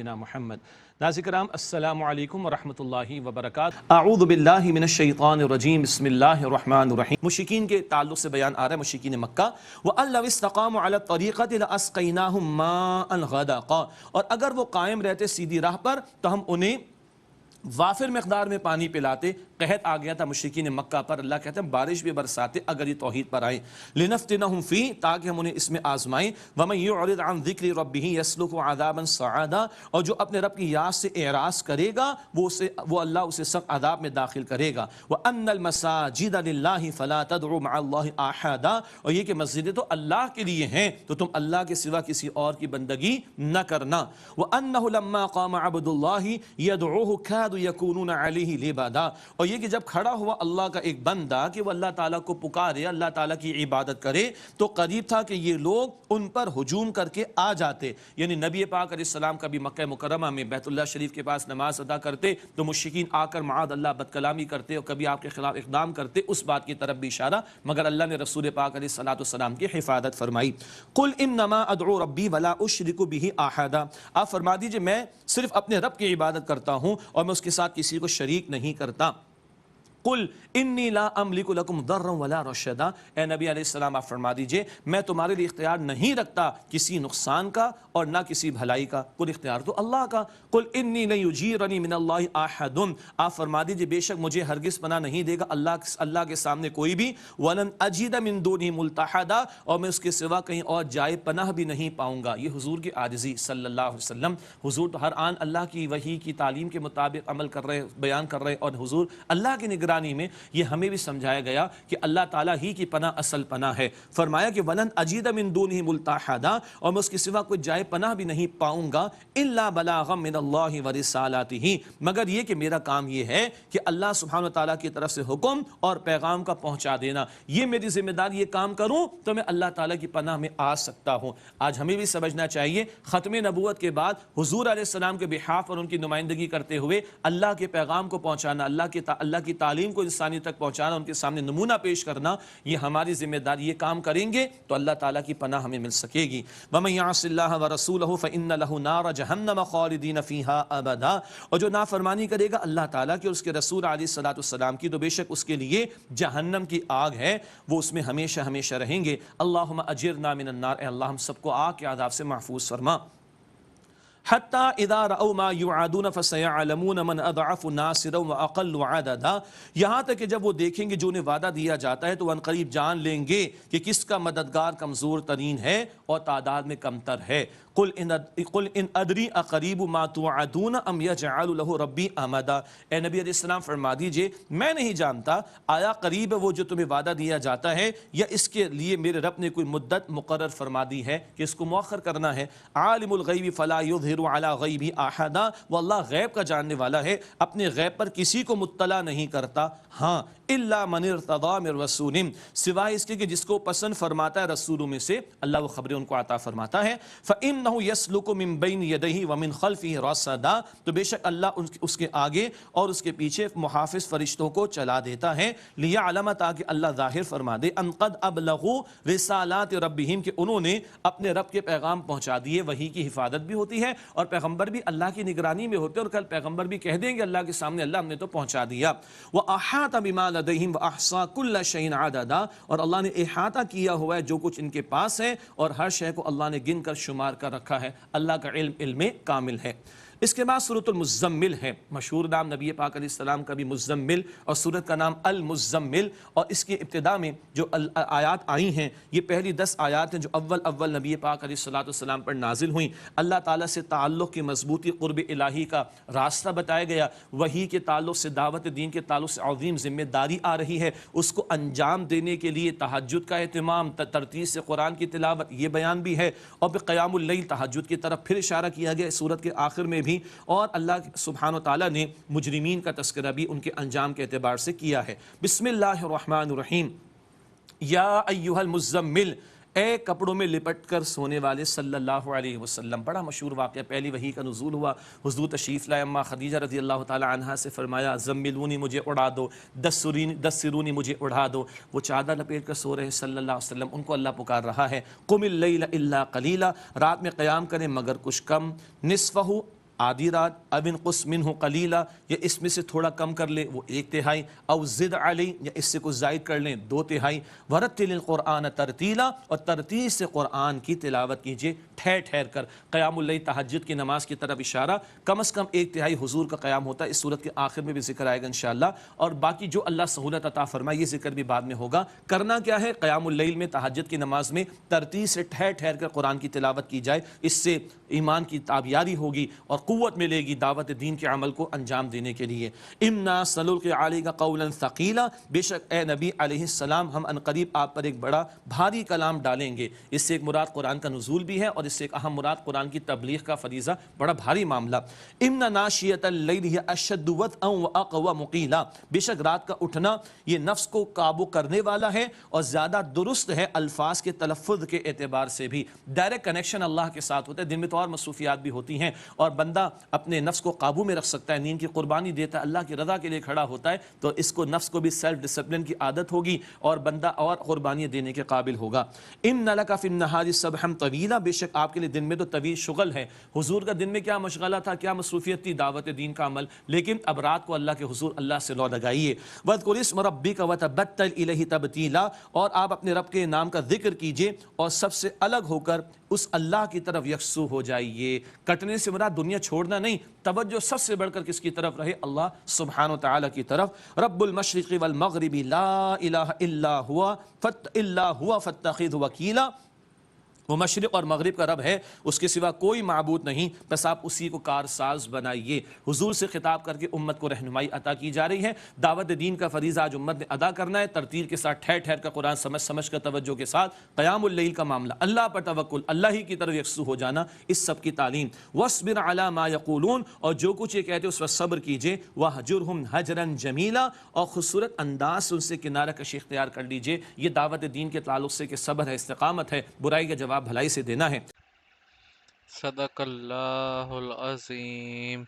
محمد ناظرین کرام السلام علیکم ورحمۃ اللہ وبرکاتہ۔ اعوذ باللہ من الشیطان الرجیم، بسم اللہ الرحمن الرحیم۔ مشرکین کے تعلق سے بیان آ رہا ہے، مشرکین مکہ، وَأَن لَوِ اسْتَقَامُوا عَلَى الطَّرِيقَةِ لَأَسْقَيْنَاهُم مَاءً غَدَقًا، اور اگر وہ قائم رہتے سیدھی راہ پر تو ہم انہیں وافر مقدار میں پانی پلاتے۔ قحط آ گیا تھا مشرکین مکہ پر، اللہ کہتے ہیں بارش بھی برساتے اگر یہ توحید پر آئیں، لِنَفْتِنَهُمْ فِيهِ، تاکہ ہم انہیں اس میں آزمائیں، وَمَن يُعْرِضْ عَن ذِكْرِ رَبِّهِ يَسْلُكْهُ عَذَابًا صَعَدًا، اور جو اپنے رب کی یاد سے اعراض کرے گا وہ اللہ اسے سخت عذاب میں داخل کرے گا۔ وَأَنَّ الْمَسَاجِدَ لِلَّهِ فَلَا تَدْعُوا مَعَ اللَّهِ أَحَدًا، اور یہ کہ مسجدیں تو اللہ کے لیے ہیں تو تم اللہ کے سوا کسی اور کی بندگی نہ کرنا۔ وَأَنَّهُ لَمَّا قَامَ عَبْدُ اللَّهِ يَدْعُوهُ كَادُوا يَكُونُونَ عَلَيْهِ لِبَادًا، اور یہ کہ جب کھڑا ہوا اللہ کا ایک بندہ کہ وہ اللہ تعالیٰ کو پکارے، اللہ تعالیٰ کی عبادت کرے، تو قریب تھا کہ یہ لوگ ان پر ہجوم کر کے آ جاتے، یعنی نبی پاک علیہ السلام کبھی مکہ مکرمہ میں بیت اللہ شریف کے پاس نماز ادا کرتے تو مشرکین آ کر معاذ اللہ بد کلامی کرتے اور کبھی آپ کے خلاف اقدام کرتے، اس بات کی طرف بھی اشارہ، مگر اللہ نے رسول پاک علیہ السلام کی حفاظت فرمائی۔ قل انما ادعو ربی ولا اشرک بہ احدا، آپ فرما دیجئے میں صرف اپنے رب کی عبادت کرتا ہوں اور میں اس کے ساتھ کسی کو شریک نہیں کرتا۔ قل انی لا املک لکم ضرا ولا رشدا، اے نبی علیہ السلام آپ فرما دیجئے میں تمہارے لیے اختیار نہیں رکھتا کسی نقصان کا اور نہ کسی بھلائی کا، کل اختیار تو اللہ کا۔ قل انی لن یجیرنی من اللہ احد، آپ فرما دیجئے بے شک مجھے ہرگز پناہ نہیں دے گا اللہ کے سامنے کوئی بھی، ولن اجد من دونہ ملتحدا، اور میں اس کے سوا کہیں اور جائے پناہ بھی نہیں پاؤں گا۔ یہ حضور کی عاجزی صلی اللہ علیہ وسلم، حضور تو ہر آن اللہ کی وحی کی تعلیم کے مطابق عمل کر رہے، بیان کر رہے، اور حضور اللہ کی نگرانی میں یہ ہمیں بھی سمجھایا گیا کہ اللہ تعالیٰ ہی کی پناہ اصل پناہ ہے۔ فرمایا کہ وَلَنْ أَجِدَ مِن دُونِهِ مُلْتَحَدًا، اور میں اس کے سوا کوئی جائے پناہ بھی نہیں پاؤں گا، إِلَّا بَلَاغًا مِنَ اللَّهِ وَرِسَالَاتِهِ، مگر یہ کہ میرا کام یہ ہے کہ اللہ سبحانہ وتعالیٰ کی طرف سے حکم اور پیغام کا پہنچا دینا، یہ میری ذمہ داری، یہ کام کروں تو میں اللہ تعالیٰ کی پناہ میں آ سکتا ہوں۔ آج ہمیں بھی سمجھنا چاہیے ختم نبوت کے بعد حضور علیہ السلام کے بحاف اور ان کی نمائندگی کرتے ہوئے اللہ کے پیغام کو پہنچانا، اللہ کی تعلیم کو انسانی تک پہنچانا، ان کے سامنے نمونہ پیش کرنا، یہ ہماری ذمہ داری۔ یہ کام کریں گے تو اللہ تعالیٰ کی پناہ ہمیں مل سکے گی۔ وَمَن يَعْصِ اللَّهَ وَرَسُولَهُ فَإِنَّ لَهُ نَارَ جَهَنَّمَ خَالِدِينَ فِيهَا أَبَدًا، اور جو نافرمانی کرے گا اللہ تعالیٰ کی اور اس کے رسول علیہ السلام کی تو بے شک اس کے لیے جہنم کی آگ ہے، وہ اس میں ہمیشہ ہمیشہ رہیں گے۔ اللہم اجرنا من النار، اے اللہ ہم سب کو آگ کے عذاب سے محفوظ فرما۔ حتی اذا رأوا ما یوعدون فسیعلمون من اضعف ناصرا واقل عددا، یہاں تک کہ جب وہ دیکھیں گے جو انہیں وعدہ دیا جاتا ہے تو وہ عنقریب جان لیں گے کہ کس کا مددگار کمزور ترین ہے اور تعداد میں کمتر ہے۔ قل ان ادری اقریب ما توعدون ام یجعل له ربی امدا، اے نبی علیہ السلام فرما دیجئے میں نہیں جانتا آیا قریب ہے وہ جو تمہیں وعدہ دیا جاتا ہے یا اس کے لیے میرے رب نے کوئی مدت مقرر فرما دی ہے کہ اس کو مؤخر کرنا ہے۔ عالم الغیب فلا یظہر علی غیبہ احدا، وہ اللہ غیب کا جاننے والا ہے، اپنے غیب پر کسی کو مطلع نہیں کرتا۔ ہاں الا من ارتضی من رسول، سوائے اس کے کہ جس کو پسند فرماتا ہے رسولوں میں سے اللہ وہ خبریں ان کو عطا فرماتا ہے۔ فإنہ یسلک من بین یدیہ ومن خلفہ رصدا، تو بے شک اللہ اس کے آگے اور اس کے پیچھے محافظ فرشتوں کو چلا دیتا ہے۔ لیعلم، تاکہ اللہ ظاہر فرما دے، ان قد ابلغوا رسالات ربہم، کہ انہوں نے اپنے رب کے پیغام پہنچا دیے۔ وحی کی حفاظت بھی ہوتی ہے اور پیغمبر بھی اللہ کی نگرانی میں ہوتے ہیں، اور کل پیغمبر بھی کہہ دیں گے اللہ کے سامنے اللہ ہم نے تو پہنچا دیا۔ وَأَحَاطَ بِمَا لَدَيْهِمْ وَأَحْصَىٰ كُلَّ شَيْءٍ عَدَدًا، اور اللہ نے احاطہ کیا ہوا ہے جو کچھ ان کے پاس ہے اور ہر شے کو اللہ نے گن کر شمار کر رکھا ہے۔ اللہ کا علم کامل ہے۔ اس کے بعد سورۃ المزمل ہے، مشہور نام نبی پاک علیہ السلام کا بھی مزمل، اور سورت کا نام المزمل، اور اس کی ابتدا میں جو آیات آئی ہیں یہ پہلی 10 آیات ہیں جو اول نبی پاک علیہ السلام پر نازل ہوئیں۔ اللہ تعالیٰ سے تعلق کی مضبوطی، قرب الہی کا راستہ بتایا گیا، وحی کے تعلق سے، دعوت دین کے تعلق سے عظیم ذمہ داری آ رہی ہے، اس کو انجام دینے کے لیے تہجد کا اہتمام، ترتیب سے قرآن کی تلاوت، یہ بیان بھی ہے، اور پھر قیام اللیل، تہجد کی طرف پھر اشارہ کیا گیا سورت کے آخر میں بھی، اور اللہ سبحانہ وتعالیٰ نے مجرمین کا تذکرہ بھی ان کے انجام کے اعتبار سے کیا ہے۔ بسم اللہ الرحمن الرحیم۔ یا ایہا المزمل، اے کپڑوں میں لپٹ کر سونے والے صلی اللہ علیہ وسلم۔ بڑا مشہور واقعہ، پہلی وحی کا نزول ہوا، حضور تشریف لائے، اماں خدیجہ رضی اللہ تعالی عنہا سے فرمایا زملونی، مجھے اڑا دو، دسرونی، مجھے اڑا دو۔ وہ چادر لپیٹ کر سو رہے صلی اللہ علیہ وسلم، ان کو اللہ پکار رہا ہے قم اللیل الا قلیلا، رات میں قیام کریں مگر کچھ کم، نصفہ، آدھی رات، او انقص منہ قلیلا یا اس میں سے تھوڑا کم کر لے وہ 1/3، او زد علی یا اس سے کچھ زائد کر لیں 2/3، ورتل القرآن ترتیلا اور ترتیل سے قرآن کی تلاوت کیجیے ٹھہر ٹھہر کر۔ قیام اللیل تہجد کی نماز کی طرف اشارہ، کم از کم 1/3 حضور کا قیام ہوتا ہے، اس صورت کے آخر میں بھی ذکر آئے گا انشاءاللہ، اور باقی جو اللہ سہولت عطا فرمائے یہ ذکر بھی بعد میں ہوگا۔ کرنا کیا ہے؟ قیام اللیل میں تہجد کی نماز میں ترتیل سے ٹھہر ٹھہر کر قرآن کی تلاوت کی جائے، اس سے ایمان کی تابیاری ہوگی اور قوت ملے گی دعوت دین کے عمل کو انجام دینے کے لیے۔ انا سنلقی علیک قولا ثقیلا، بے شک اے نبی علیہ السلام ہم عنقریب آپ پر ایک بڑا بھاری کلام ڈالیں گے۔ اس سے ایک مراد قرآن کا نزول بھی ہے اور اس سے ایک اہم مراد قرآن کی تبلیغ کا فریضہ، بڑا بھاری معاملہ۔ ان ناشیۃ اللیل ہی اشد وطئا واقوى مقیلا، بے شک رات کا اٹھنا یہ نفس کو قابو کرنے والا ہے اور زیادہ درست ہے الفاظ کے تلفظ کے اعتبار سے بھی۔ ڈائریکٹ کنیکشن اللہ کے ساتھ ہوتا ہے، دن میں تو اور مصروفیات بھی ہوتی ہیں اور بندہ اپنے نفس کو قابو میں رکھ سکتا ہے، نیند کی قربانی دیتا ہے، اللہ کی رضا کے لیے کھڑا ہوتا ہے، تو اس کو نفس کو بھی سیلف ڈسپلن کی عادت ہوگی اور بندہ اور قربانیاں دینے کے قابل ہوگا۔ ان لک فی النہار سبحا طویلا، بے شک آپ کے لیے دن میں تو طویل شغل ہے۔ حضور کا دن میں کیا مشغلہ تھا، کیا مصروفیت تھی، دعوت دین کا عمل، لیکن اب رات کو اللہ کے حضور اللہ سے لو لگائیے۔ وَاذْكُرِ اسْمَ رَبِّكَ وَتَبَتَّلْ إِلَيْهِ تَبْتِيلًا، اور آپ اپنے رب کے نام کا ذکر کیجئے اور سب سے الگ ہو کر اس اللہ کی طرف یکسو ہو جائیے۔ کٹنے سے مراد دنیا چھوڑنا نہیں، توجہ سب سے بڑھ کر کس کی طرف رہے؟ اللہ سبحانہ وتعالی کی طرف۔ رب المشرق والمغرب لا الہ الا ہوا فاتخذہ وکیلا، وہ مشرق اور مغرب کا رب ہے، اس کے سوا کوئی معبود نہیں، بس آپ اسی کو کارساز بنائیے۔ حضور سے خطاب کر کے امت کو رہنمائی عطا کی جا رہی ہے، دعوت دین کا فریضہ آج امت نے ادا کرنا ہے، ترتیل کے ساتھ ٹھہر ٹھہر کر قرآن سمجھ سمجھ کر توجہ کے ساتھ، قیام اللیل کا معاملہ، اللہ پر توکل، اللہ ہی کی طرف یکسو ہو جانا، اس سب کی تعلیم۔ وَاصْبِرْ عَلَىٰ مَا يَقُولُونَ، اور جو کچھ یہ کہتے اس پر صبر کیجئے، وَاهْجُرْهُمْ هَجْرًا جَمِيلًا، اور خوبصورت انداز سے ان سے کنارہ کشی اختیار کر لیجئے۔ یہ دعوت دین کے تعلق سے کہ صبر ہے، استقامت ہے، برائی کا جواب بھلائی سے دینا ہے۔ صدق اللہ العظیم۔